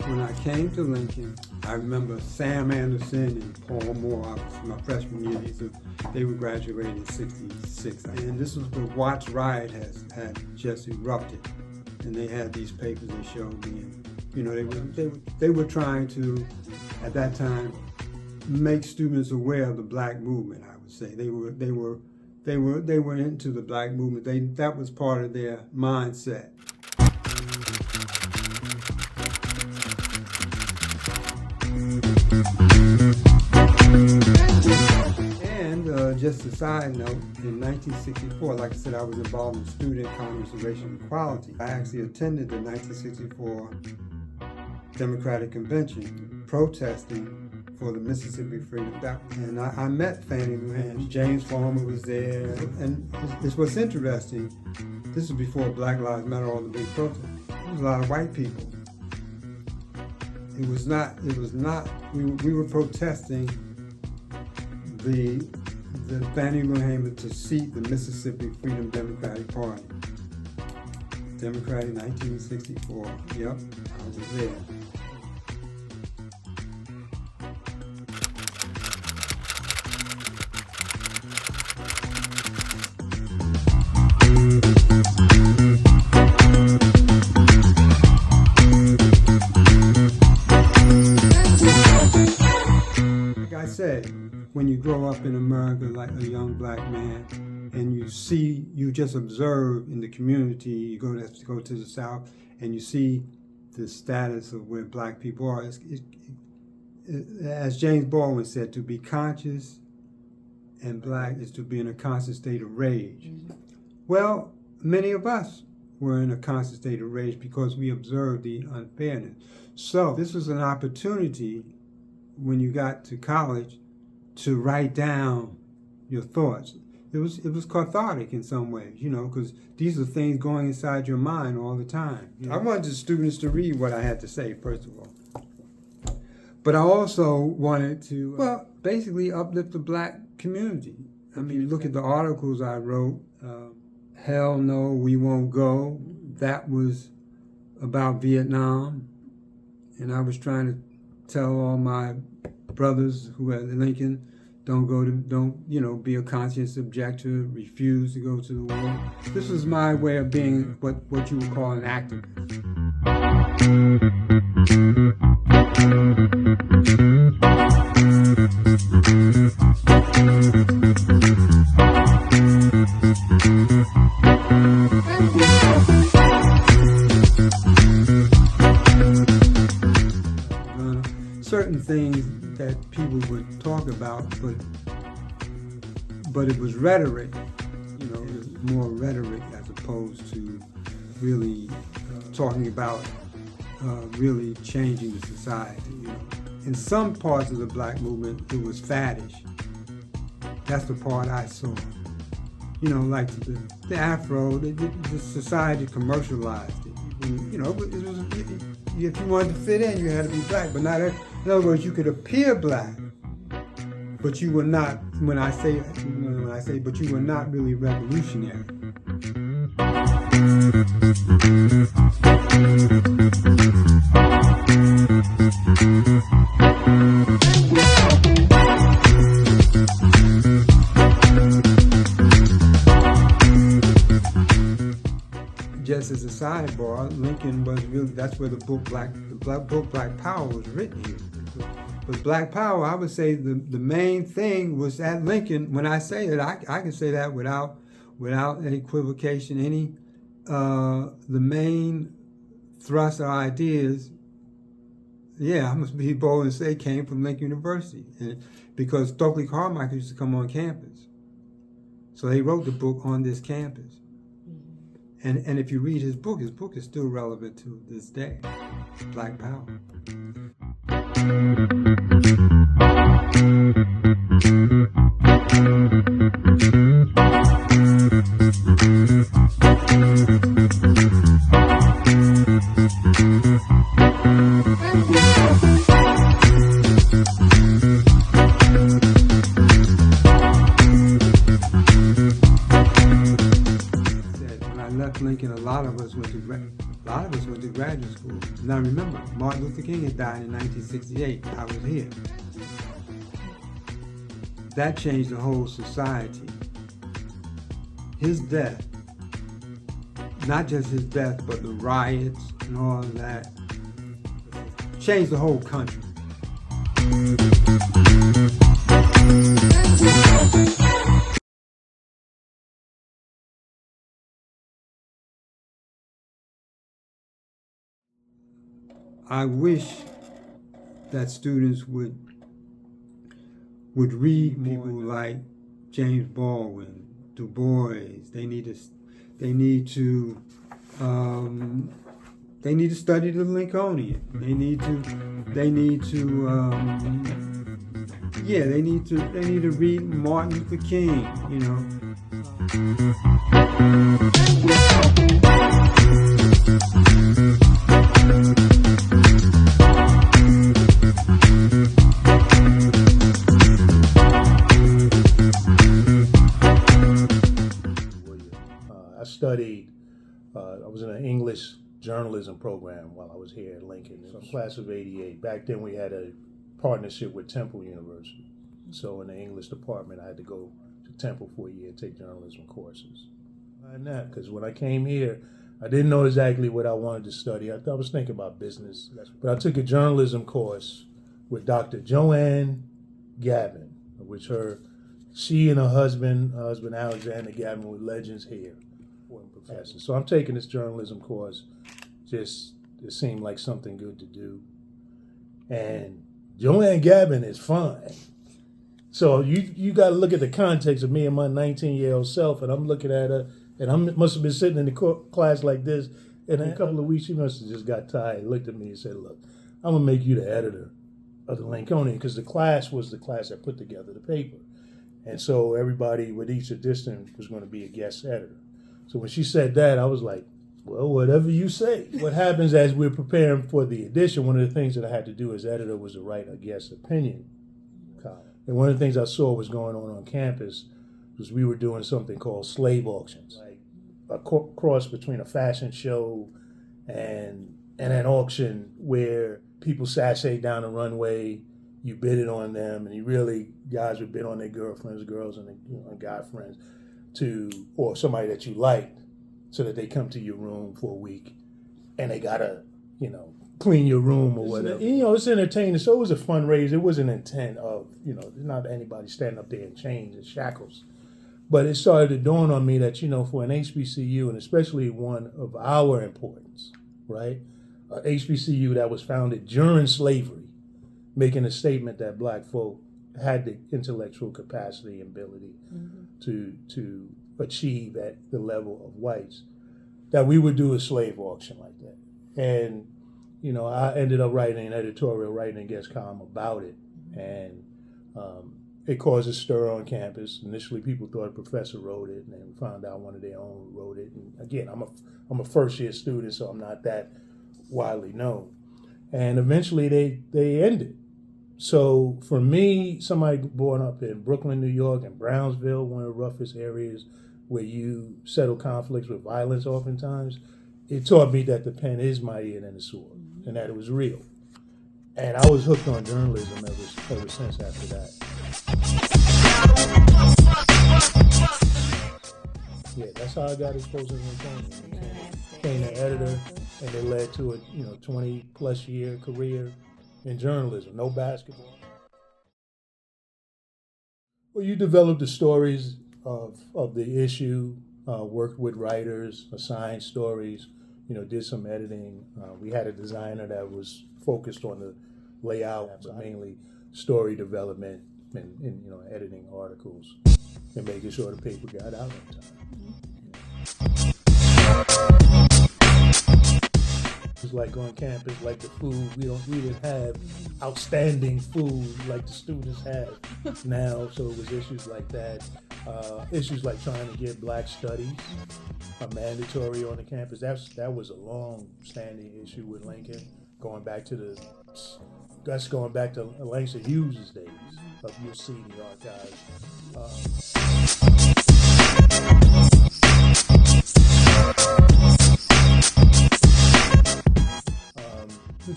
When I came to Lincoln, I remember Sam Anderson and Paul Moore. My freshman year, they were graduating in '66, and this was the Watts riot had just erupted, and they had these papers they showed me, and they were trying to, at that time, make students aware of the Black movement. I would say they were into the Black movement. That was part of their mindset. And just a side note, in 1964, like I said, I was involved in Student Congress of Racial Equality. I actually attended the 1964 Democratic Convention protesting for the Mississippi Freedom. And I met Fannie Lou Hamer. James Farmer was there. And it's what's interesting, this is before Black Lives Matter, all the big protests. There was a lot of white people. We were protesting the Fannie Lou Hamer to seat the Mississippi Freedom Democratic Party. Democratic 1964, yep, I was there. Like I said, when you grow up in America like a young Black man, and you just observe in the community, you go to the South, and you see the status of where Black people are. As James Baldwin said, to be conscious and Black is to be in a constant state of rage. Mm-hmm. Well, many of us were in a constant state of rage because we observed the unfairness. So this was an opportunity when you got to college to write down your thoughts. It was cathartic in some ways, because these are things going inside your mind all the time. I wanted the students to read what I had to say, first of all. But I also wanted to, basically uplift the Black community. I mean, look at the articles I wrote. Hell No, We Won't Go. That was about Vietnam. And I was trying to tell all my brothers who are at Lincoln, don't be a conscious objector, refuse to go to the war. This was my way of being what you would call an activist. Certain things that people would talk about, but it was rhetoric, it was more rhetoric as opposed to really talking about really changing the society. In some parts of the Black movement, it was faddish. That's the part I saw. Like the Afro, the society commercialized it. If you wanted to fit in, you had to be Black, but not. In other words, you could appear Black, but you were not. When I say, but you were not really revolutionary. Just as a sidebar, Lincoln was that's where the book Black Power was written here. But Black Power, I would say the main thing was at Lincoln. When I say it, I can say that without any equivocation. The main thrust or ideas, I must be bold and say, came from Lincoln University, because Stokely Carmichael used to come on campus, so they wrote the book on this campus. And if you read his book is still relevant to this day. Black Power. Lincoln, a lot of us went to A lot of us went to graduate school. Now remember, Martin Luther King had died in 1968. I was here. That changed the whole society. His death, not just his death, but the riots and all of that, changed the whole country. I wish that students would read people like James Baldwin, Du Bois. They need to study the Lincolnian. They need to read Martin Luther King, you know. I was in an English journalism program while I was here at Lincoln. So class of '88. Back then we had a partnership with Temple University. So in the English department, I had to go to Temple for a year and take journalism courses. And that, because when I came here, I didn't know exactly what I wanted to study. I was thinking about business. But I took a journalism course with Dr. Joanne Gavin, which she and her husband Alexander Gavin, were legends here. Professors. So I'm taking this journalism course. It seemed like something good to do. And Joanne Gavin is fine. So you got to look at the context of me and my 19-year-old self, and I'm looking at her, and I must have been sitting in the class like this, and in a couple of weeks she must have just got tired, looked at me and said, look, I'm going to make you the editor of the Lincolnian, because the class was the class that put together the paper. And so everybody with each edition was going to be a guest editor. So when she said that, I was like, well, whatever you say. What happens as we're preparing for the edition, one of the things that I had to do as editor was to write a guest opinion column. And one of the things I saw was going on campus was we were doing something called slave auctions, like a cross between a fashion show and an auction where people sashay down the runway, you bid it on them, and guys would bid on their girlfriends, girls, and guy friends, or somebody that you liked, so that they come to your room for a week and they gotta, clean your room or whatever. It's entertaining. So it was a fundraiser. It wasn't intent of, not anybody standing up there in chains and shackles. But it started to dawn on me that, for an HBCU, and especially one of our importance, right? HBCU that was founded during slavery, making a statement that black folk had the intellectual capacity and ability to achieve at the level of whites, that we would do a slave auction like that. And, I ended up writing an editorial, writing a guest column about it. And it caused a stir on campus. Initially, people thought a professor wrote it, and then we found out one of their own wrote it. And again, I'm a first-year student, so I'm not that widely known. And eventually, they ended. So for me, somebody born up in Brooklyn, New York, and Brownsville, one of the roughest areas where you settle conflicts with violence oftentimes, it taught me that the pen is mightier than the sword, and that it was real. And I was hooked on journalism ever since after that. Yeah, that's how I got exposed to Lincolnian. Became an editor, and it led to a 20-plus year career in journalism. No basketball. Well, you develop the stories of the issue, worked with writers, assigned stories, did some editing. We had a designer that was focused on the layout, but mainly story development and editing articles and making sure the paper got out on time. It's like on campus, like the food, we didn't have outstanding food like the students have now. So it was issues like that. Issues like trying to get black studies mandatory on the campus. That was a long-standing issue with Lincoln, going back to Langston Hughes' days of you'll see the archives.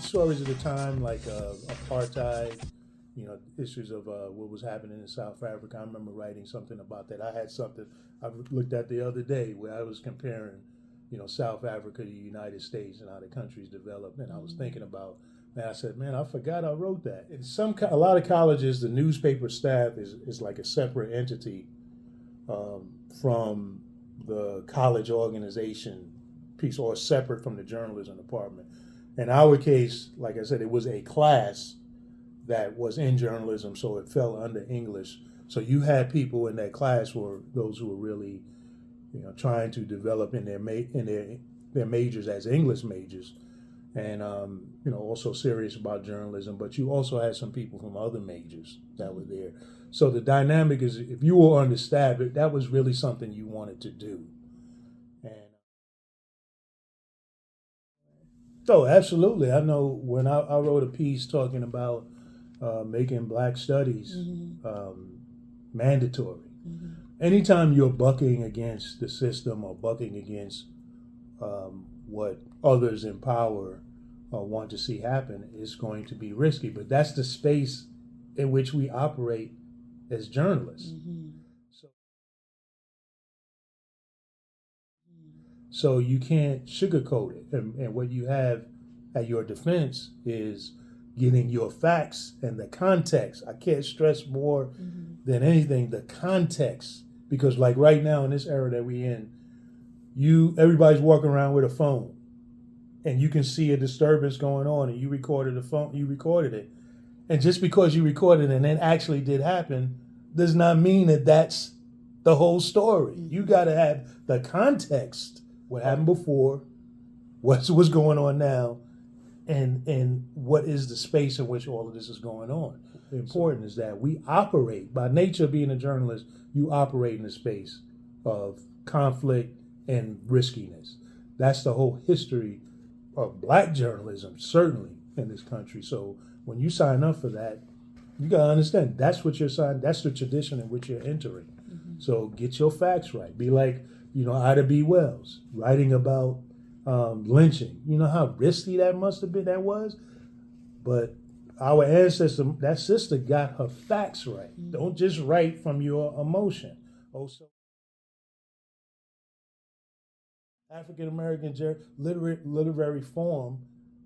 stories of the time, like apartheid, issues of what was happening in South Africa. I remember writing something about that. I had something I looked at the other day where I was comparing, South Africa to the United States and how the countries developed. And I was thinking about, man, I said, man, I forgot I wrote that. In a lot of colleges, the newspaper staff is like a separate entity from the college organization piece, or separate from the journalism department. In our case, like I said, it was a class that was in journalism, so it fell under English. So you had people in that class were those who were really, trying to develop in their majors as English majors, and also serious about journalism. But you also had some people from other majors that were there. So the dynamic is, if you were understaffed, that was really something you wanted to do. And so absolutely, I know when I wrote a piece talking about making Black studies mandatory. Anytime you're bucking against the system or bucking against what others in power want to see happen, it's going to be risky. But that's the space in which we operate as journalists. So you can't sugarcoat it. And what you have at your defense is getting your facts and the context. I can't stress more than anything the context, because like right now in this era that we're in, everybody's walking around with a phone, and you can see a disturbance going on, and you recorded it, and just because you recorded it and it actually did happen does not mean that that's the whole story. You got to have the context, what happened before, what's going on now, and what is the space in which all of this is going on. The important is that we operate, by nature of being a journalist, you operate in a space of conflict and riskiness. That's the whole history of Black journalism, certainly in this country. So when you sign up for that, you got to understand that's what you're signing, that's the tradition in which you're entering. So get your facts right. Be like, Ida B. Wells, writing about lynching. You know how risky that was? But our ancestor, that sister got her facts right. Don't just write from your emotion. Also, African American literary form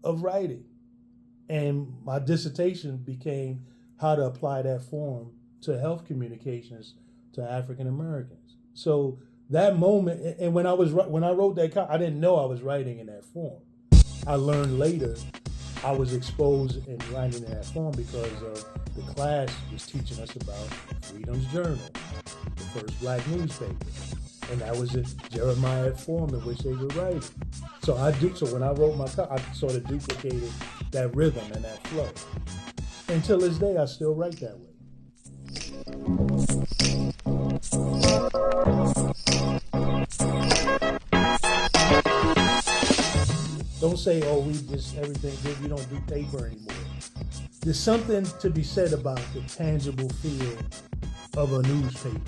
of writing. And my dissertation became how to apply that form to health communications to African Americans. So that moment, and when I wrote that, I didn't know I was writing in that form. I learned later I was exposed in writing in that form because the class was teaching us about Freedom's Journal, the first Black newspaper. And that was a Jeremiah form in which they were writing. So when I wrote my I sort of duplicated that rhythm and that flow. Until this day, I still write that way. Don't say, oh, we just everything good, we don't do paper anymore. There's something to be said about the tangible feel of a newspaper.